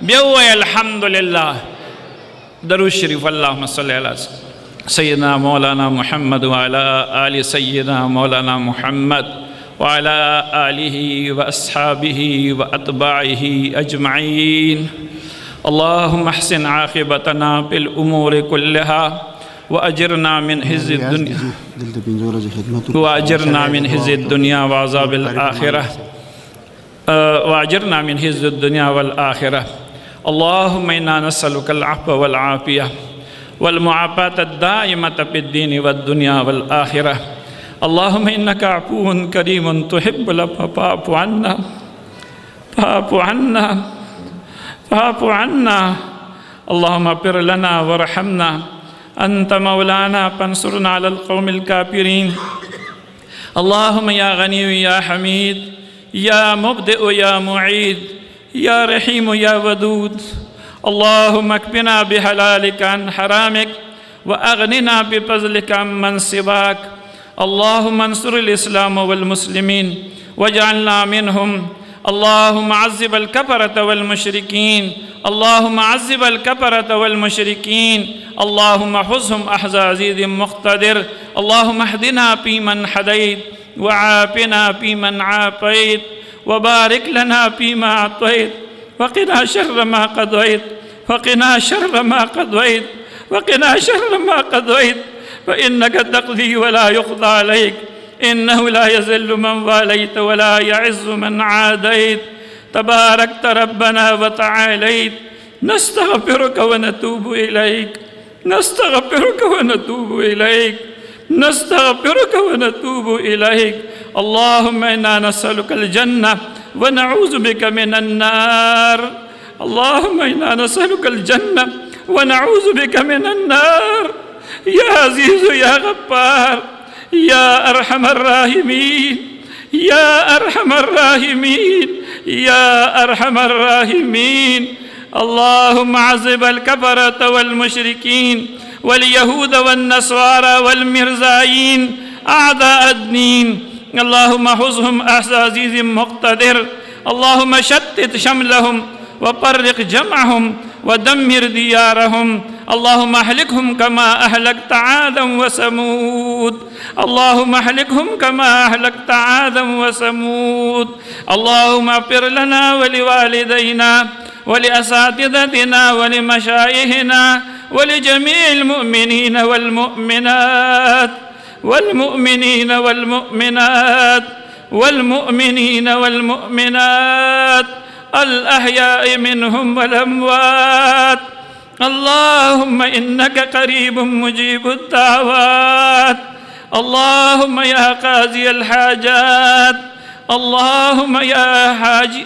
بیوی الحمدللہ درود شریف اللہم صلی اللہ علیہ سیدنا مولانا محمد وعلا آل سیدنا مولانا محمد وعلا آلہ واصحابہ واتباعہ اجمعین اللہم احسن عاقبتنا فی الامور کلہا وأجرنا من خزي الدنيا وعذاب الآخرة وأجرنا من خزي الدنيا والآخرة اللهم إنا نسألك العفو والعافية والمعافاة الدائمة في الدين والدنيا والآخرة اللهم إنك عفو كريم تحب العفو فاعف عنا فاعف عنا فاعف عنا اللهم اغفر لنا وارحمنا أنت مولانا فانصرنا على القوم الكافرين اللهم يا غني يا حميد يا مبدئ يا معيد يا رحيم يا ودود اللهم اكفنا بحلالك عن حرامك وأغننا بفضلك عمن سواك اللهم انصر الإسلام والمسلمين واجعلنا منهم اللهم عذب الكفرة والمشركين اللهم عذب الكفرة والمشركين اللهم احفظهم أحز عزيز مقتدر اللهم اهدنا فيمن هديت وعافنا فيمن عافيت وبارك لنا فيما أعطيت وقنا شر ما قضيت وقنا شر ما قضيت وقنا شر ما قضيت فإنك تقضي ولا يقضى عليك إنه لا يذل من واليت ولا يعز من عاديت تباركت ربنا وتعاليت نستغفرك ونتوب إليك نستغفرك ونتوب إليك نستغفرك ونتوب إليك اللهم إنا نسألك الجنة ونعوذ بك من النار اللهم إنا نسألك الجنة ونعوذ بك من النار يا عزيز يا غفار يا أرحم الراحمين يا أرحم الراحمين يا أرحم الراحمين اللهم عذب الكفرة والمشركين واليهود والنصارى والمرزايين أعداء الدين اللهم احفظهم أحز عزيز مقتدر اللهم شتت شملهم وفرق جمعهم ودمر ديارهم اللهم اهلكهم كما أهلكت عادا وثمود اللهم اهلكهم كما أهلكت عادا وثمود اللهم اغفر لنا ولوالدينا ولأساتذتنا ولمشايخنا ولجميع المؤمنين والمؤمنات والمؤمنين والمؤمنات والمؤمنين والمؤمنات الأحياء منهم والأموات اللهم إنك قريب مجيب الدعوات اللهم يا قاضي الحاجات اللهم يا حاجي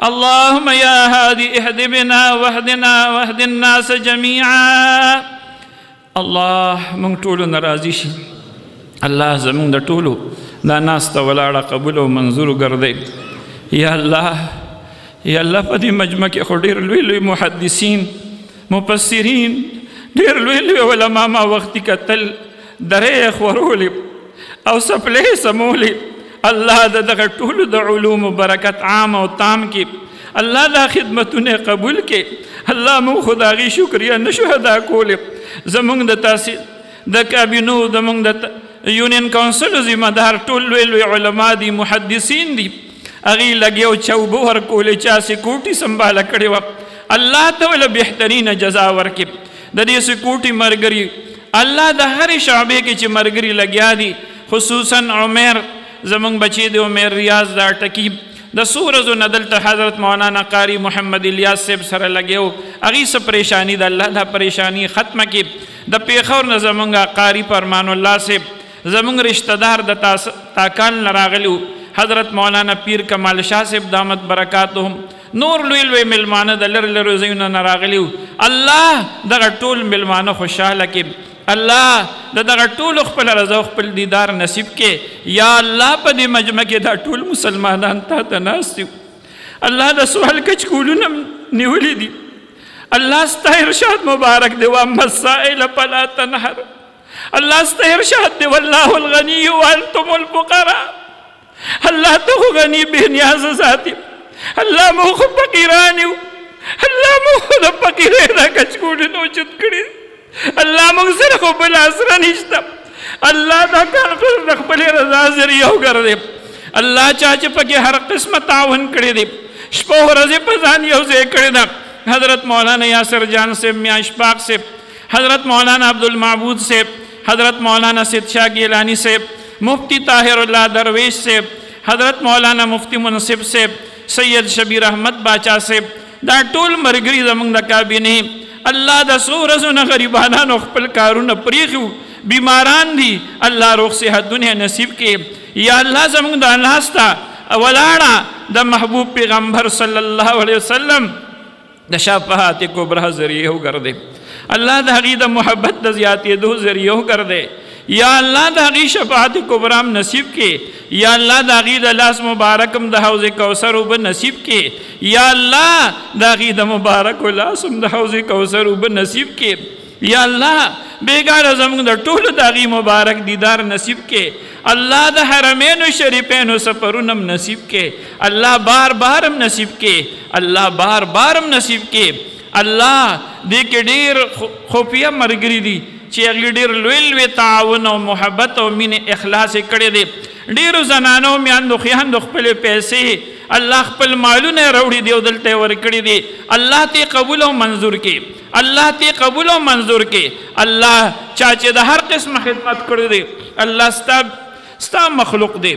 اللهم يا هادي اهد بنا واهدنا واهد الناس جميعا الله من طول نرازيش الله زمون دا طولو دا ناس تولادا قبول ومنظور گردے یا اللہ فدی مجمع کے خودیر لوی لوی محدثین مفسرین دیر لوی لوی علماء ما وقتی کا تل درے خورولی او سپلے سمولی اللہ دا دغه ټول د علوم و برکت عام و تام کی اللہ دا خدمتون قبول کے اللہ مو خداغی شکریہ نشو ادا کولے زمونږ د تاسیس د کابینو زمونږ د یونین کونسل ذمہ دار ټول لوی لوی علما دي محدثین دي اغي لګیو چوبو ور کولې چا سکوټي سنباله کړي و الله تعالی بهترین جزا ورکړي د دې سکوټي مرګري الله د هر شعبې کې چې مرګري لګیا دي خصوصا عمر زمون بچی دی عمر ریاض دا ټکی د سورزو ندلته حضرت مولانا قاری محمد الیاس صاحب سره لګیو اغي سره پریشانی د الله د پریشانی ختمه کی د پیښور نه زمونږه قاری فرمان الله صاحب زمونږ رشتہ دار د تاکال راغلو حضرت مولانا پیر کمال شاہ صاحب دامت برکاتهم نور لوی لوی ملمانه د لر لر زینه راغلیو الله دغه ټول ملمانه خوشاله کی الله دغه ټول خپل رضا خپل دیدار نصیب کې یا الله په دې مجمع کې دا ټول مسلمانان ته ناستو الله د سوال کچ کولونه نیولې دي الله ستا ارشاد مبارک دی واما السائل فلا تنهر الله ستا ارشاد دی والله الغنی وانتم الفقراء الله ته غنی به نیاز ذاتی الله مو خو فقیران الله اوچت کړي. الله موږ سره خو بل اسره نشته. الله دا کانفرنس د خپل رضا ذریعه وګرځي. الله چا چې پکې هر قسمه تعاون کړی دی شپه او ورځې په ځان یو ځای کړی ده. حضرت مولانا یاسر جان صاحب، میاں اشفاق صاحب، حضرت مولانا عبدالمعبود صاحب، حضرت مولانا سید شاہ گیلانی صاحب، مفتی طاہر اللہ درویش صاحب، حضرت مولانا مفتی منصف صاحب، سید شبیر احمد باچا صاحب، دا ټول مرګري زمونږ د کابینې. الله د څو ورځو نه غریبانانو خپل کارونه پرېښي، بیماران دي، الله روغ صحتونه نصیب کړي. یا الله زمونږ د ناسته ولاړه د محبوب پیغمبر صلی الله علیه وسلم د شفاعت کبرا ذریعه وګرځي. الله د هغې د محبت د زیاتېدو ذریعه وګرځي. یا الله د هغې شفاعت کبرا هم نصیب کړي. یا الله د هغې د لاس مبارکم د حوض کوثر اوبه نصیب کړي. یا الله د هغې د مبارکو لاس هم د حوض کوثر اوبه نصیب کړي. یا الله بیګاره زمونږ د ټولو د هغې مبارک دیدار نصیب کړي. الله د حرمینو شریفینو سفرونه هم نصیب کړي. الله بار بار هم نصیب کړي. الله بار بار هم نصیب کړي. الله دې کې ډېر خفیه ملګري دي چې هغې ډېر لوی لوی تعاون او محبت او مینې اخلاص یې کړی دی. ډېرو زنانو میاندو خویندو خپلې پیسې الله خپل مالونه راوړي دي او دلته یې ورکړي دي. الله ته قبول او منظور کړي. الله ته قبول او منظور کړي. الله چا چې د هر قسمه خدمت کړی دی الله ستا مخلوق دی.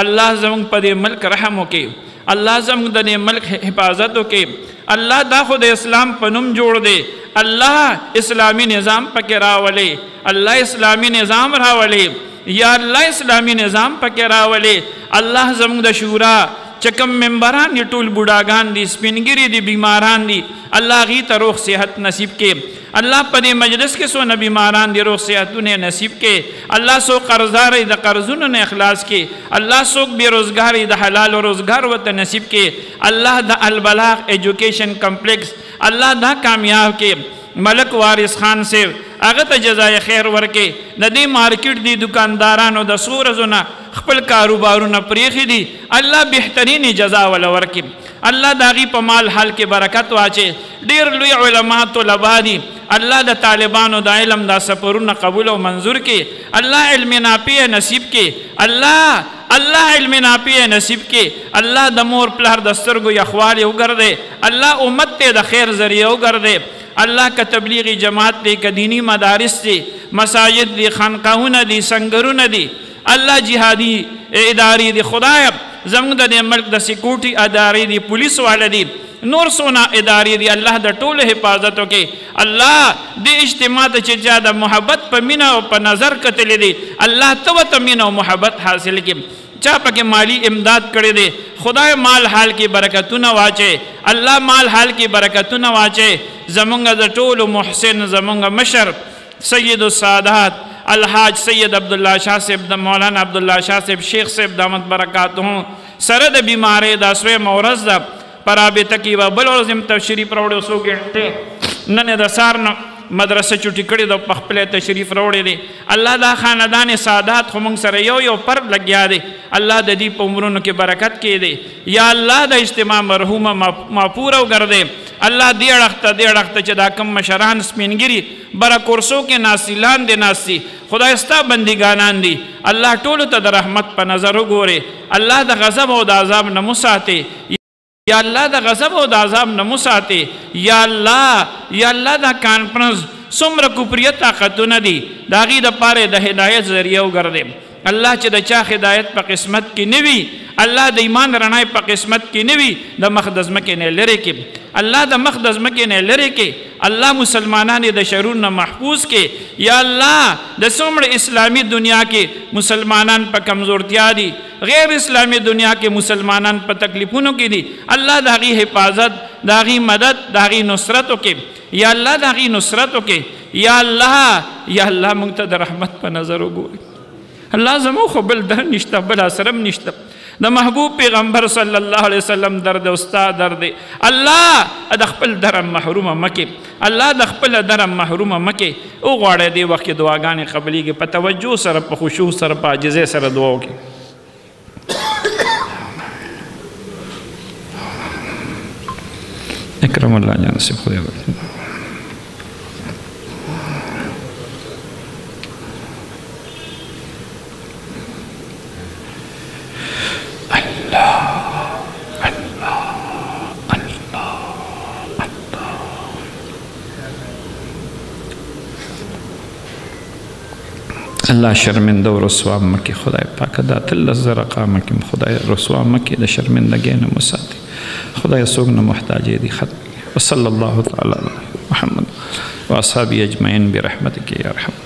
الله زمونږ په دې ملک رحم وکړي. الله زمونږ د دې ملک حفاظت وکړي. الله دا خو د اسلام په نوم جوړ دی. الله اسلامی نظام پکې راولي. الله اسلامی نظام راولي. یا الله اسلامی نظام پکې راولي. الله زمونږ د شورا چې کوم ممبران دي ټول بوډاګان دي، سپینګیري دي، بیماران دي، الله هغې ته روغ صحت نصیب کړي. الله په دې مجلس کې څونه بیماران دي روغ صحتونه نصیب کړي. الله څوک قرضدار د قرضونو نه اخلاص کړي. الله څوک بېروزګار د حلال روزګار ورته نصیب کړي. الله د البلاغ ایجوکیشن کمپلیکس الله دا کامیاب کړي. ملک وارث خان صاحب هغه ته جزای خیر ورکړي. د دې مارکیټ دی دکاندارانو د څو ورځو نه خپل کاروبارونه پرېښي دي. الله بهترینې جزا وله ورکړي. الله د هغې په مال حال کې برکت واچي. ډېر لوی علما طلبا دي. الله د طالبانو د علم دا سفرونه قبول او منظور کړي. الله علم نافع نصیب کړي. الله علم نافع نصیب کړي. الله د مور پلار د سترګو یخوالی وګرځي. الله امت ته د خیر ذریعه وګرځي. الله که تبلیغی جماعت دی، که دینی مدارس دی، مساجد دی، خانقاهونه دی، سنگرونه دی، الله جهادي ادارې دی. خدای زموږ د دې ملک د سیکورټي ادارې دی، پولیس والا دی، نور څونه ادارې دی. الله د ټولو حفاظت وکړي. الله دې اجتماع ته چې چا د محبت په مینه او په نظر کتلی دی الله ته ورته مینه او محبت حاصل کړي. چا پکې مالی امداد کړی دی خدای مال حال کې برکتونه واچي. الله مال حال کې برکتونه واچي. زمونږ د ټولو محسن زمونږ مشر سید السادات الحاج سید عبدالله شاہ صاحب د مولانا عبدالله شاہ صاحب شیخ صاحب دامت برکاتهم سره د بیمارۍ دا سوی مورز ده پر رابطه کې به بل ورځ هم تشریف راوړی. 100 ګنټې نن د سهار نه مدرسه چوټي کړې ده په خپله تشریف راوړی دی. الله دا خاندان سادات خو موږ سره یو پرب لګیا دی. الله د دې په عمرونو کې برکت کې دی. یا الله د اجتماع مرحومه ماپوره وګرځې. الله دې اړخته چې دا کم مشران سپینګیري بره کورسو کې ناستي لاندې ناستي خدای ستا بندګانان دي. الله ټولو ته د رحمت په نظر وګورې. الله د غضب او د عذاب نه مو ساتې. یا الله د غضب او د عذاب نه مو ساتې. یا الله دا کانفرنس څومره کفریه طاقتونه دي د هغې دپاره د هدایت ذریعه وګرځې. الله چې د چا هدایت په قسمت کې نه وي الله د ایمان رڼا په قسمت کې نه وي د مخ د ځمکې نه لرې کړي. الله د مخ د ځمکې نه لرې کړي. الله مسلمانان د شرونو نه محفوظ کړي. یا الله د څومره اسلامي دنیا کې مسلمانان په کمزورتیا دي غیر اسلامي دنیا کې مسلمانان په تکلیفونو کې دي الله د هغې حفاظت د هغې مدد د هغې نصرت وکړي. یا الله د هغې نصرت وکړي. یا الله موږ ته د رحمت په نظر وګوري. الله زموږ خو بل در نشته بل اسرم نشته. د محبوب پیغمبر صلی الله علیه وسلم درد او ستا درد الله د خپل درم محرومه مکې. الله د خپل درم محرومه مکې. وغواړئ دې وخت کې دعاګانې قبلېږي په توجه سره په خشوع سره په عاجزۍ سره دعا وکړي. اکرم الله جان صاحب خدای الله شرمنده و رسوا مکی خدای پاک دا تل زرقا مکی خدای رسوا مکی دا شرمندگی نمساتی خدای سوگن محتاجی دی ختم وصلی الله تعالی علی محمد و اصحابی اجمعین برحمتک یا رحمت